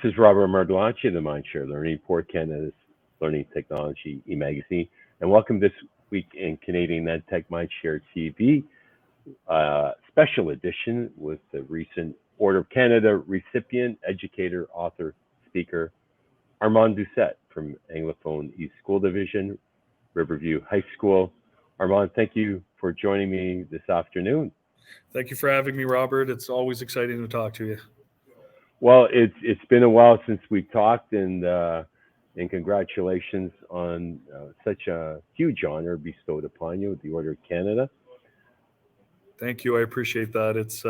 This is Robert Mardelanchi of the Mindshare Learning Report, Canada's Learning Technology e-magazine, and welcome this week in Canadian EdTech Mindshare TV special edition with the recent Order of Canada recipient, educator, author, speaker, Armand Doucet from Anglophone East School Division, Riverview High School. Armand, thank you for joining me this afternoon. Thank you for having me, Robert. It's always exciting to talk to you. Well, it's been a while since we talked, and congratulations on such a huge honor bestowed upon you with the Order of Canada. Thank you. I appreciate that. It's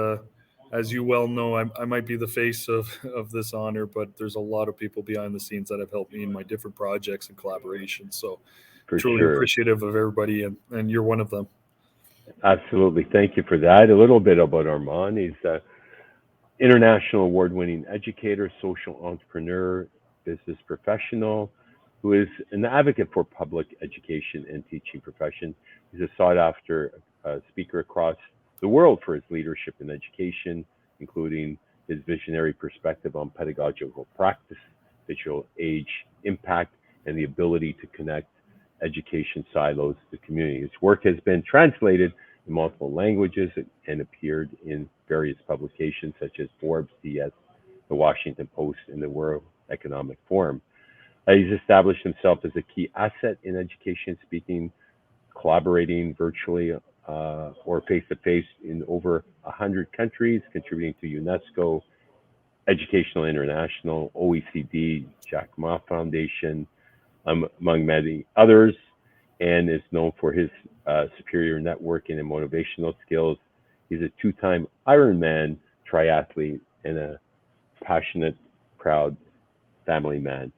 as you well know, I might be the face of this honor, but there's a lot of people behind the scenes that have helped me in my different projects and collaborations. So truly appreciative of everybody, and you're one of them. Absolutely. Thank you for that. A little bit about Armand. He's a international award-winning educator, social entrepreneur, business professional, who is an advocate for public education and teaching profession. He's a sought-after speaker across the world for his leadership in education, including his visionary perspective on pedagogical practice, digital age impact, and the ability to connect education silos to community. His work has been translated in multiple languages and appeared in various publications such as Forbes, DS, the Washington Post, and the World Economic Forum. He's established himself as a key asset in education, speaking, collaborating virtually or face-to-face in over 100 countries, contributing to UNESCO, Educational International, OECD, Jack Ma Foundation, among many others, and is known for his superior networking and motivational skills. He's a two-time Ironman triathlete and a passionate, proud family man.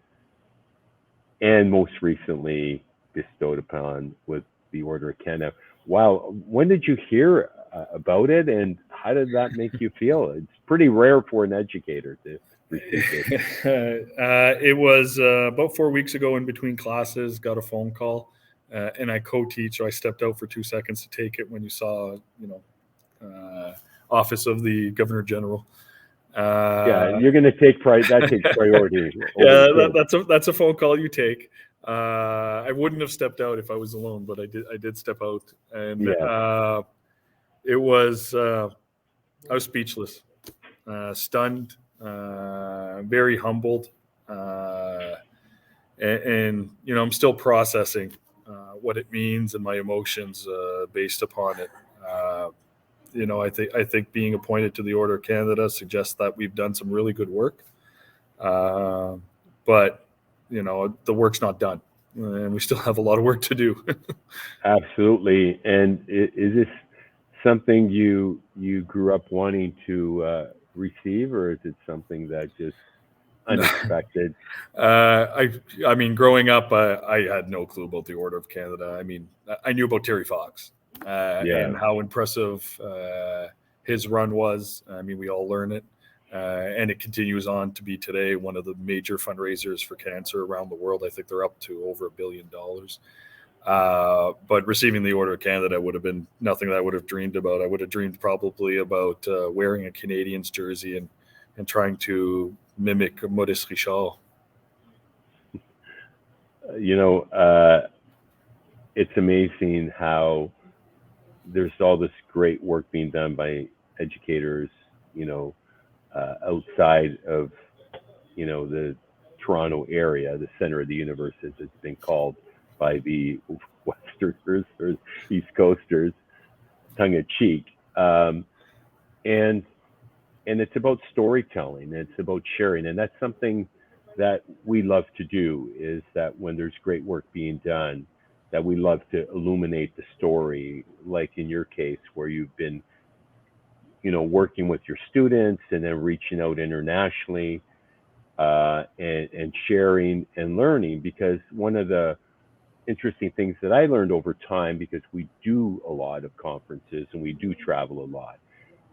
And most recently bestowed upon with the Order of Canada. Wow, when did you hear about it, and how did that make you feel? It's pretty rare for an educator to receive it. It was about 4 weeks ago in between classes, got a phone call, and I co-teach, so I stepped out for 2 seconds to take it when you saw, Office of the Governor General. Yeah, you're going to take that takes priority. Yeah, that's a phone call you take. I wouldn't have stepped out if I was alone, but I did step out, and yeah. It was I was speechless, stunned, very humbled, and I'm still processing what it means and my emotions based upon it. I think being appointed to the Order of Canada suggests that we've done some really good work, but the work's not done, and we still have a lot of work to do. Absolutely. And is this something you grew up wanting to receive, or is it something that just unexpected? I mean, growing up, I had no clue about the Order of Canada. I mean, I knew about Terry Fox and how impressive his run was. I mean, we all learn it. And it continues on to be today one of the major fundraisers for cancer around the world. I think they're up to over $1 billion. But receiving the Order of Canada would have been nothing that I would have dreamed about. I would have dreamed probably about wearing a Canadiens jersey and trying to mimic Maurice Richard. It's amazing how there's all this great work being done by educators, outside of, the Toronto area, the center of the universe, as it's been called by the Westerners or East Coasters, tongue in cheek. And it's about storytelling. It's about sharing. And that's something that we love to do, is that when there's great work being done, that we love to illuminate the story, like in your case, where you've been working with your students and then reaching out internationally and sharing and learning. Because one of the interesting things that I learned over time, because we do a lot of conferences and we do travel a lot,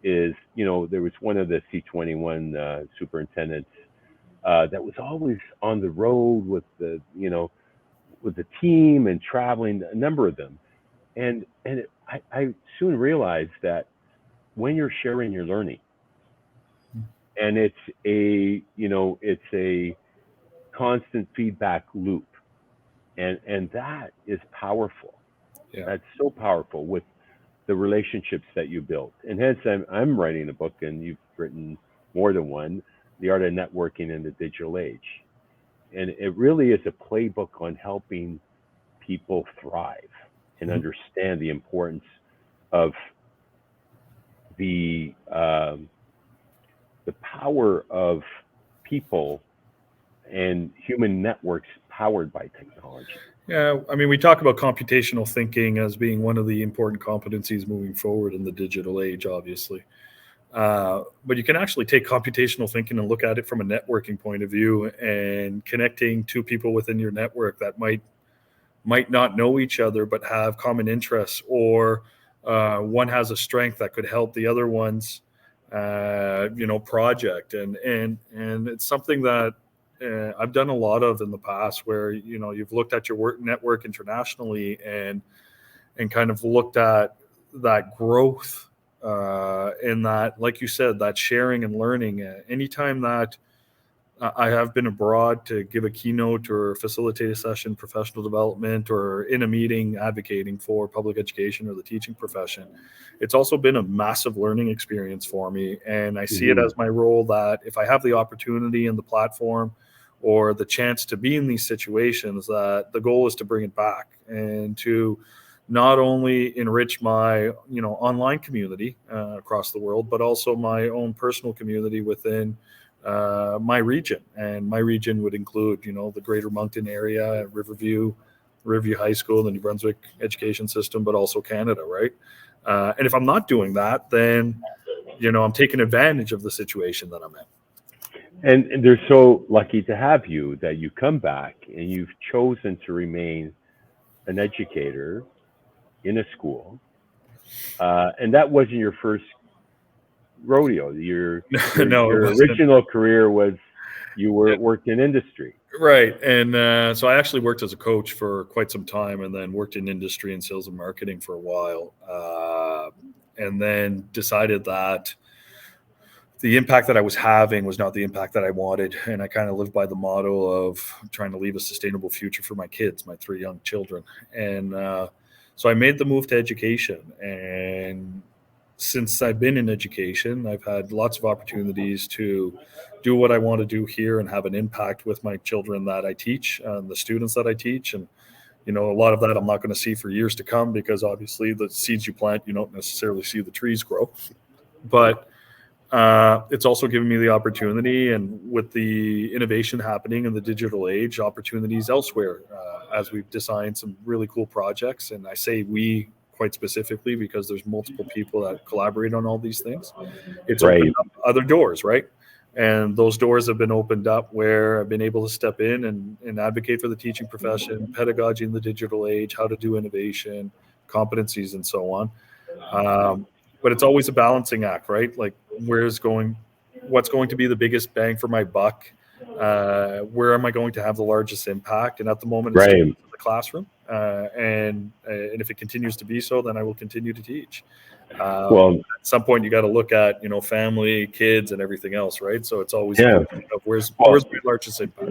is, there was one of the C21 superintendents that was always on the road with the team and traveling, a number of them. And I soon realized that when you're sharing your learning, and it's a constant feedback loop, and that is powerful. Yeah. That's so powerful with the relationships that you built. And hence, I'm writing a book, and you've written more than one, The Art of Networking in the Digital Age. And it really is a playbook on helping people thrive and Mhm. understand the importance of the power of people and human networks powered by technology. Yeah, I mean, we talk about computational thinking as being one of the important competencies moving forward in the digital age, obviously. But you can actually take computational thinking and look at it from a networking point of view, and connecting two people within your network that might not know each other but have common interests, or one has a strength that could help the other one's project, and it's something that I've done a lot of in the past, where you've looked at your work network internationally, and kind of looked at that growth, and that, like you said, that sharing and learning. Anytime that I have been abroad to give a keynote or facilitate a session, professional development, or in a meeting advocating for public education or the teaching profession, it's also been a massive learning experience for me. And I see it Mm-hmm. as my role, that if I have the opportunity and the platform or the chance to be in these situations, that the goal is to bring it back and to not only enrich my online community across the world, but also my own personal community within my region. And my region would include, the Greater Moncton area, Riverview High School, the New Brunswick education system, but also Canada, right? And if I'm not doing that, then I'm taking advantage of the situation that I'm in. And they're so lucky to have you that you come back and you've chosen to remain an educator in a school, and that wasn't your first rodeo. Your your No, it your wasn't. original career was you were worked in industry. Right. And so I actually worked as a coach for quite some time, and then worked in industry and sales and marketing for a while. And then decided that the impact that I was having was not the impact that I wanted. And I kind of lived by the motto of trying to leave a sustainable future for my kids, my three young children. And so I made the move to education. And since I've been in education, I've had lots of opportunities to do what I want to do here and have an impact with my children that I teach, and the students that I teach. And, a lot of that I'm not going to see for years to come, because obviously the seeds you plant, you don't necessarily see the trees grow. But it's also given me the opportunity, and with the innovation happening in the digital age, opportunities elsewhere, as we've designed some really cool projects. And I say we quite specifically because there's multiple people that collaborate on all these things. It's opened Right. up other doors, right? And those doors have been opened up where I've been able to step in and advocate for the teaching profession, pedagogy in the digital age, how to do innovation, competencies, and so on. But it's always a balancing act, right? Like, what's going to be the biggest bang for my buck? Where am I going to have the largest impact? And at the moment, it's still Right. the classroom. And if it continues to be so, then I will continue to teach. Well, At some point, you got to look at family, kids, and everything else, right? So it's always a yeah. question of where's Well, my largest impact.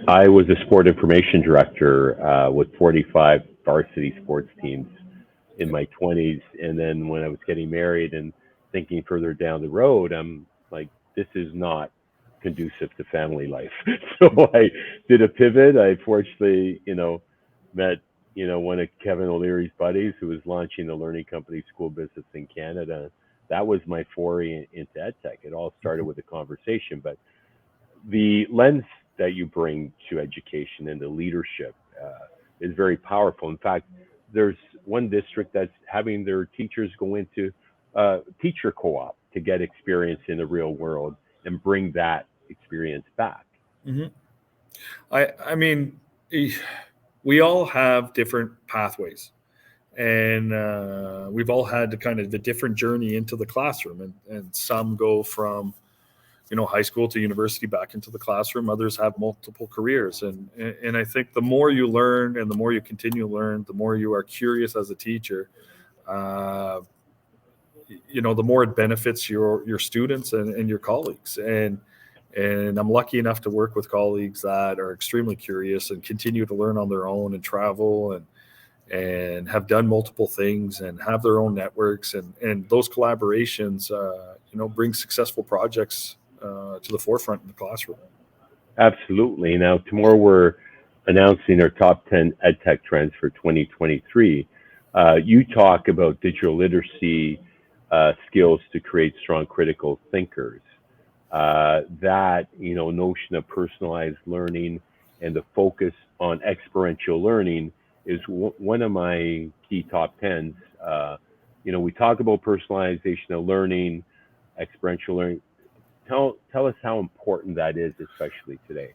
I was a sport information director with 45 varsity sports teams in Yeah. my 20s. And then when I was getting married and thinking further down the road, I'm like, this is not conducive to family life. So I did a pivot. I fortunately, met, one of Kevin O'Leary's buddies who was launching a learning company, School Business in Canada. That was my foray into EdTech. It all started with a conversation, but the lens that you bring to education and the leadership is very powerful. In fact, there's one district that's having their teachers go into teacher co-op to get experience in the real world and bring that experience back. hmm I mean, we all have different pathways, and we've all had kind of a different journey into the classroom, and some go from high school to university back into the classroom. Others have multiple careers, and I think the more you learn and the more you continue to learn, the more you are curious as a teacher. uh, the more it benefits your students and your colleagues. And I'm lucky enough to work with colleagues that are extremely curious and continue to learn on their own and travel and have done multiple things and have their own networks, and those collaborations, bring successful projects to the forefront in the classroom. Absolutely. Now, tomorrow we're announcing our top 10 EdTech trends for 2023. You talk about digital literacy skills to create strong critical thinkers. That notion of personalized learning and the focus on experiential learning is one of my key top 10s. We talk about personalization of learning, experiential learning. Tell us how important that is, especially today.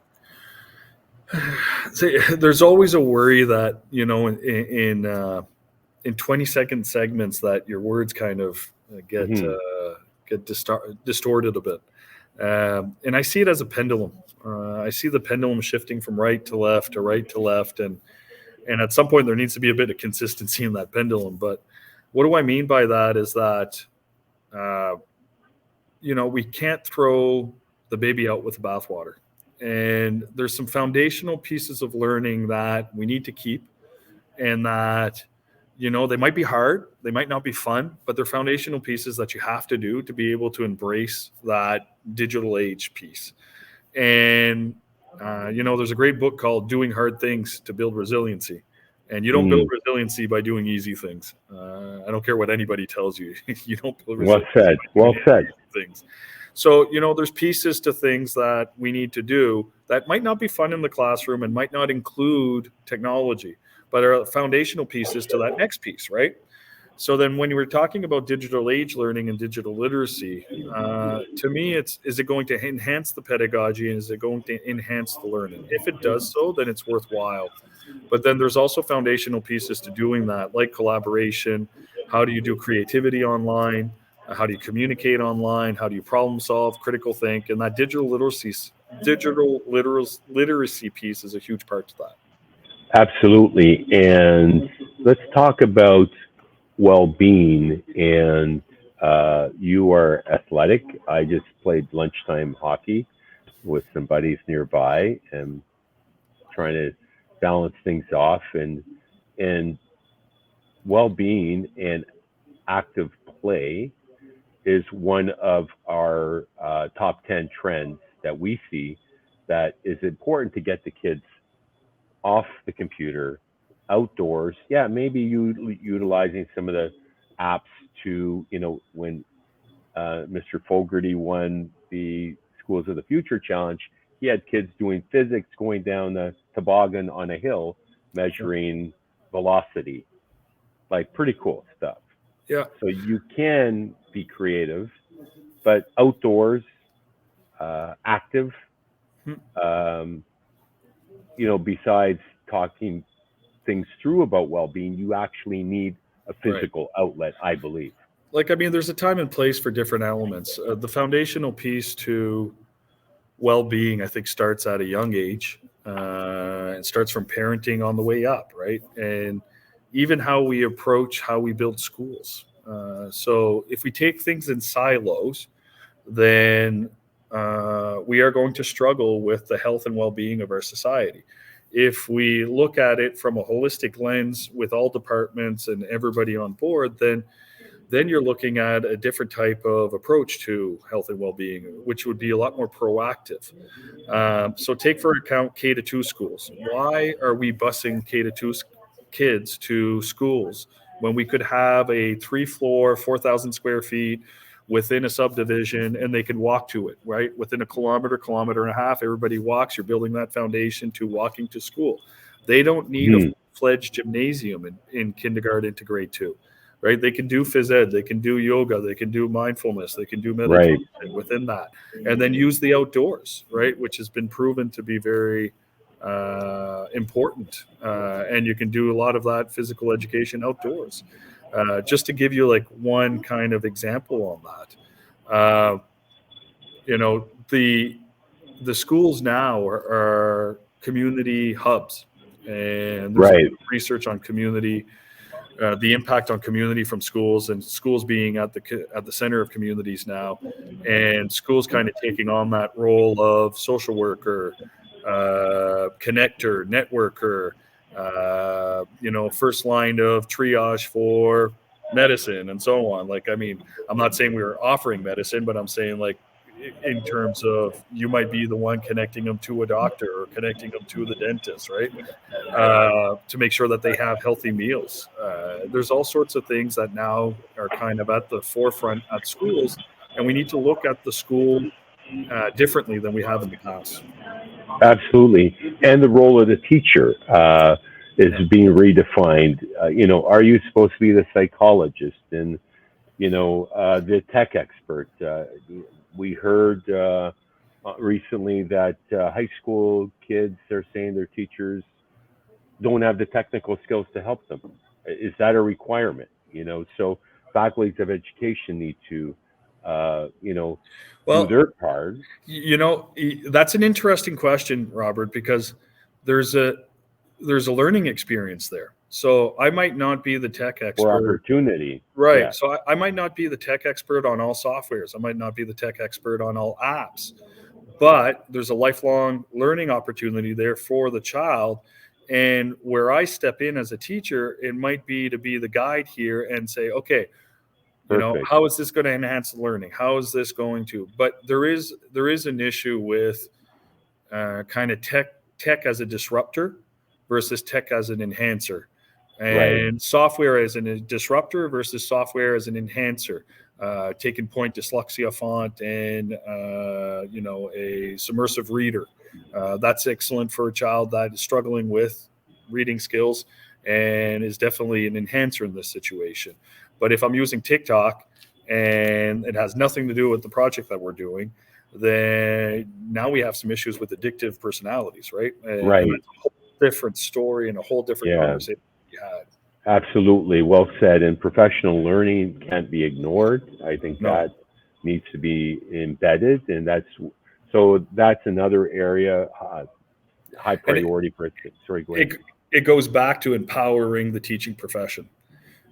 See, there's always a worry that in 20-second segments that your words kind of get distorted a bit. And I see it as a pendulum. I see the pendulum shifting from right to left to right to left. And at some point, there needs to be a bit of consistency in that pendulum. But what do I mean by that is that, we can't throw the baby out with the bathwater. And there's some foundational pieces of learning that we need to keep, and that, they might be hard, they might not be fun, but they're foundational pieces that you have to do to be able to embrace that digital age piece. And, there's a great book called Doing Hard Things to Build Resiliency. And you don't build resiliency by doing easy things. I don't care what anybody tells you. You don't build resiliency. Well said. Things. So, there's pieces to things that we need to do that might not be fun in the classroom and might not include technology, but are foundational pieces to that next piece, right? So then when we're talking about digital age learning and digital literacy, to me, is it going to enhance the pedagogy, and is it going to enhance the learning? If it does so, then it's worthwhile. But then there's also foundational pieces to doing that, like collaboration. How do you do creativity online? How do you communicate online? How do you problem solve, critical think? And that digital literacy piece is a huge part to that. Absolutely. And let's talk about well-being. And you are athletic. I just played lunchtime hockey with some buddies nearby and trying to balance things off. And well-being and active play is one of our top 10 trends that we see that is important to get the kids off the computer, outdoors. Yeah, maybe utilizing some of the apps to, when Mr. Fogarty won the Schools of the Future Challenge, he had kids doing physics, going down the toboggan on a hill, measuring velocity. Like, pretty cool stuff. Yeah. So you can be creative, but outdoors, active, besides talking things through about well-being, you actually need a physical outlet, I believe. There's a time and place for different elements. The foundational piece to well-being, I think, starts at a young age. It starts from parenting on the way up, right? And even how we approach how we build schools. So if we take things in silos, then we are going to struggle with the health and well-being of our society. If we look at it from a holistic lens with all departments and everybody on board, then you're looking at a different type of approach to health and well-being, which would be a lot more proactive. So take for account K-2 schools. Why are we busing K-2 kids to schools when we could have a 3-floor, 4,000 square feet within a subdivision, and they can walk to it, right? Within a kilometer and a half, everybody walks. You're building that foundation to walking to school. They don't need a full-fledged gymnasium in kindergarten to grade 2, right? They can do phys ed, they can do yoga, they can do mindfulness, they can do meditation within that, and then use the outdoors, right? Which has been proven to be very important. And you can do a lot of that physical education outdoors. Just to give you one kind of example on that, the schools now are community hubs, and there's research on community the impact on community from schools, and schools being at the center of communities now, and schools kind of taking on that role of social worker, connector, networker, first line of triage for medicine and so on. Like, I mean, I'm not saying we were offering medicine, but I'm saying, like, in terms of, you might be the one connecting them to a doctor or connecting them to the dentist, right? To make sure that they have healthy meals. There's all sorts of things that now are kind of at the forefront at schools, and we need to look at the school differently than we have in the past. Absolutely. And the role of the teacher is being redefined. Are you supposed to be the psychologist and, the tech expert? We heard recently that high school kids are saying their teachers don't have the technical skills to help them. Is that a requirement? So faculties of education need to, do their part. That's an interesting question, Robert, because there's a learning experience there. So I might not be the tech expert. Or opportunity. Right. Yeah. So I might not be the tech expert on all softwares. I might not be the tech expert on all apps. But there's a lifelong learning opportunity there for the child. And where I step in as a teacher, it might be to be the guide here and say, okay, how is this going to enhance learning? How is this going to? But there is an issue with kind of tech as a disruptor versus tech as an enhancer, and software as a disruptor versus software as an enhancer. Taking point dyslexia font and a submersive reader. That's excellent for a child that is struggling with reading skills and is definitely an enhancer in this situation. But if I'm using TikTok and it has nothing to do with the project that we're doing, then now we have some issues with addictive personalities, right? Right. And it's a whole different story and a whole different conversation we had. Absolutely. Well said. And professional learning can't be ignored. I think that needs to be embedded. And that's another area, high priority for it. Sorry, go ahead. It goes back to empowering the teaching profession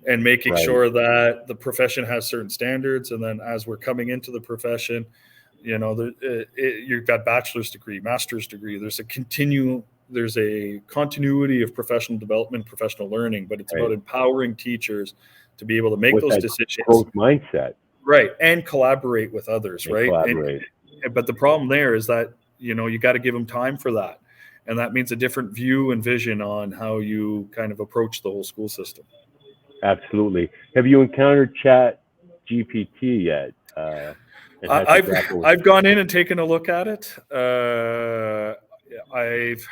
and making sure that the profession has certain standards. And then as we're coming into the profession, you've got bachelor's degree, master's degree. There's a continuity of professional development, professional learning, but it's about empowering teachers to be able to make those decisions. Growth mindset. Right. And collaborate with others, right? But the problem there is that, you got to give them time for that. And that means a different view and vision on how you kind of approach the whole school system. Absolutely. Have you encountered Chat GPT yet? I've gone in and taken a look at it. I've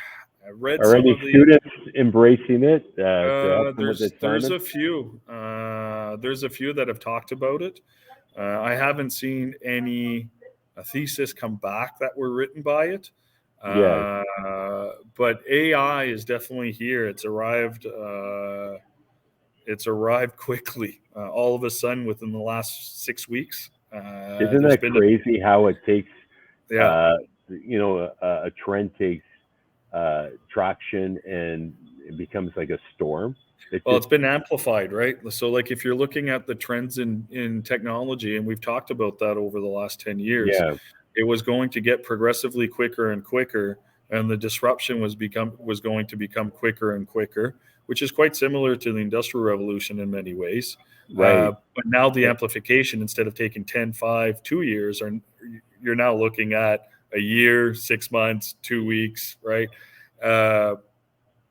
read Are some any of the students embracing it? there's a few. There's a few that have talked about it. I haven't seen any thesis come back that were written by it. But AI is definitely here. It's arrived quickly, all of a sudden within the last 6 weeks. Isn't that crazy how it takes, a trend takes traction and it becomes like a storm? It's been amplified, right? So like if you're looking at the trends in technology, and we've talked about that over the last 10 years, it was going to get progressively quicker and quicker, and the disruption was going to become quicker and quicker, which is quite similar to the Industrial Revolution in many ways. But now the amplification, instead of taking 10, 5, 2 years, you're now looking at a year, 6 months, 2 weeks, right?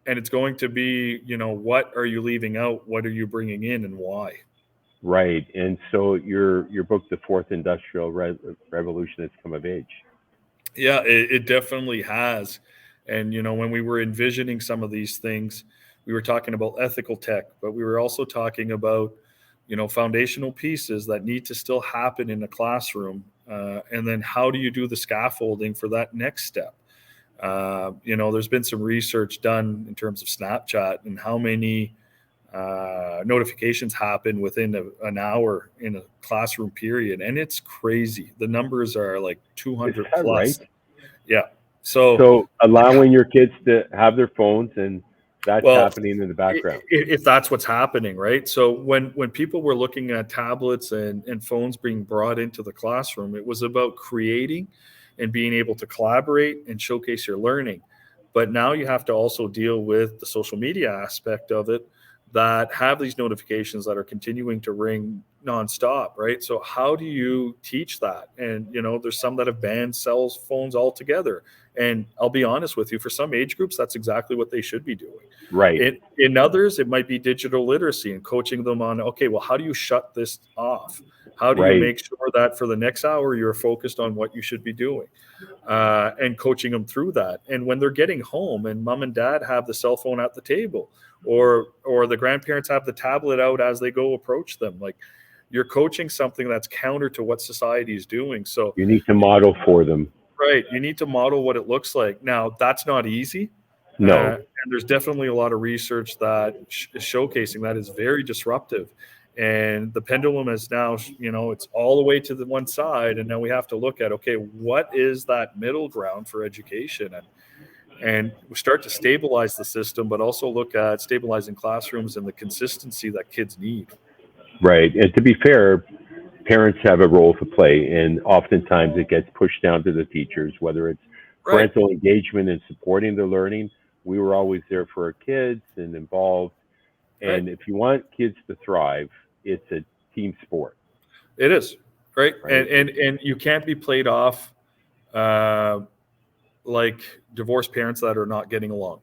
And it's going to be, what are you leaving out? What are you bringing in, and why? Right. And so your book, The Fourth Industrial Revolution, has come of age. Yeah, it definitely has. And, when we were envisioning some of these things, we were talking about ethical tech, but we were also talking about, foundational pieces that need to still happen in a classroom. And then how do you do the scaffolding for that next step? There's been some research done in terms of Snapchat and how many notifications happen within an hour in a classroom period. And it's crazy. The numbers are like 200 plus. Right? Yeah. So allowing your kids to have their phones and that's happening in the background. If that's what's happening, right? So when people were looking at tablets and phones being brought into the classroom, it was about creating and being able to collaborate and showcase your learning. But now you have to also deal with the social media aspect of it, that have these notifications that are continuing to ring nonstop, right? So how do you teach that? And, there's some that have banned cell phones altogether. And I'll be honest with you, for some age groups, that's exactly what they should be doing. Right. In others, it might be digital literacy and coaching them on, okay, well, how do you shut this off? How do you make sure that for the next hour, you're focused on what you should be doing? And coaching them through that. And when they're getting home and mom and dad have the cell phone at the table, or the grandparents have the tablet out as they go approach them, like, you're coaching something that's counter to what society is doing. So you need to model for them. Right. You need to model what it looks like. Now, that's not easy. No. And there's definitely a lot of research that is showcasing that is very disruptive. And the pendulum is now, it's all the way to the one side. And now we have to look at, okay, what is that middle ground for education? And we start to stabilize the system, but also look at stabilizing classrooms and the consistency that kids need. Right. And to be fair, parents have a role to play, and oftentimes it gets pushed down to the teachers, whether it's parental engagement and supporting the learning. We were always there for our kids and involved. And if you want kids to thrive, it's a team sport. It is, right? And you can't be played off like divorced parents that are not getting along.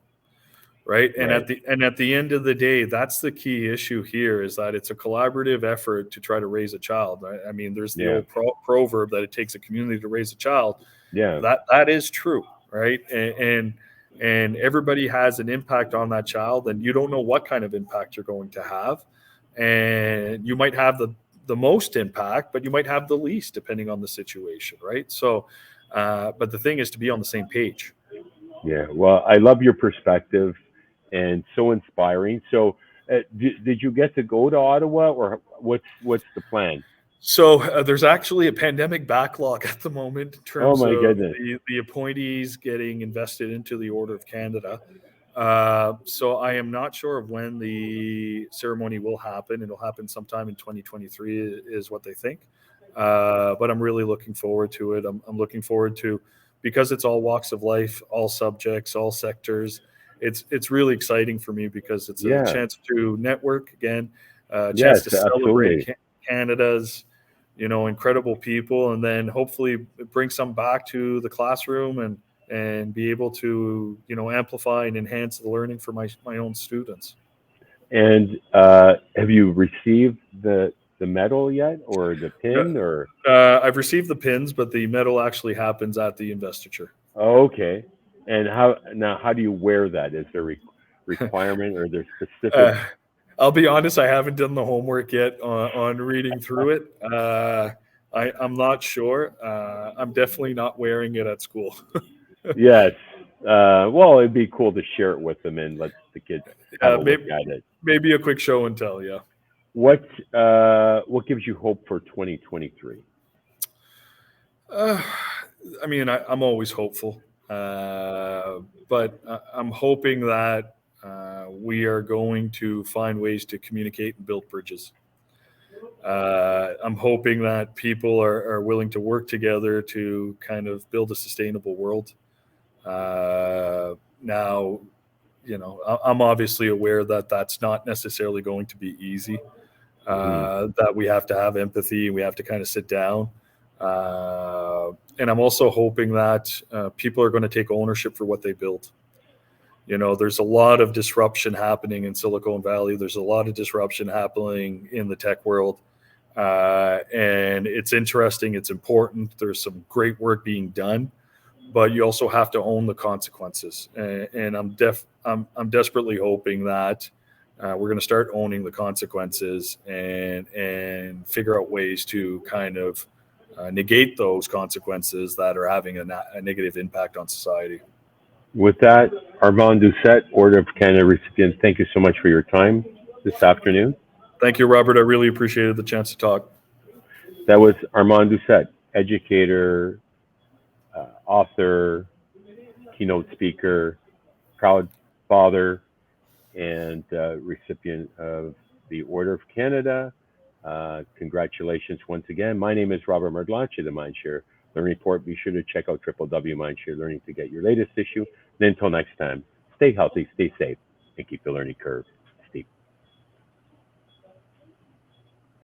Right. And at the end of the day, that's the key issue here, is that it's a collaborative effort to try to raise a child. I mean, there's the old proverb that it takes a community to raise a child. Yeah, that is true. Right. And everybody has an impact on that child, and you don't know what kind of impact you're going to have. And you might have the most impact, but you might have the least, depending on the situation. Right. So but the thing is to be on the same page. Yeah. Well, I love your perspective. And so inspiring. So, did you get to go to Ottawa, or what's the plan? So there's actually a pandemic backlog at the moment in terms of goodness. the appointees getting invested into the Order of Canada. So I am not sure of when the ceremony will happen. It'll happen sometime in 2023 is what they think. But I'm really looking forward to it. I'm looking forward to, because it's all walks of life, all subjects, all sectors. It's really exciting for me, because it's a chance to network again, a chance to celebrate Canada's, incredible people, and then hopefully bring some back to the classroom and be able to, amplify and enhance the learning for my own students. And have you received the medal yet, or the pin? Or I've received the pins, but the medal actually happens at the investiture. Oh, okay. And how do you wear that? Is there a requirement, or there's specific? I'll be honest, I haven't done the homework yet on reading through it. I'm not sure. I'm definitely not wearing it at school. Yes. Well, it'd be cool to share it with them and let the kids have a look at it. Maybe a quick show and tell, yeah. What gives you hope for 2023? I mean, I'm always hopeful. But I'm hoping that we are going to find ways to communicate and build bridges. I'm hoping that people are willing to work together to kind of build a sustainable world. Now, I'm obviously aware that that's not necessarily going to be easy, that we have to have empathy. We have to kind of sit down. And I'm also hoping that people are going to take ownership for what they build. There's a lot of disruption happening in Silicon Valley. There's a lot of disruption happening in the tech world. And it's interesting. It's important. There's some great work being done, but you also have to own the consequences. And I'm desperately hoping that we're going to start owning the consequences and figure out ways to kind of negate those consequences that are having a negative impact on society. With that, Armand Doucet, Order of Canada Recipient, thank you so much for your time this afternoon. Thank you, Robert. I really appreciated the chance to talk. That was Armand Doucet, educator, author, keynote speaker, proud father, and recipient of the Order of Canada. Congratulations once again. My name is Robert Merdlacci, the Mindshare Learning Report. Be sure to check out www.mindshare learning to get your latest issue. And until next time, stay healthy, stay safe, and keep the learning curve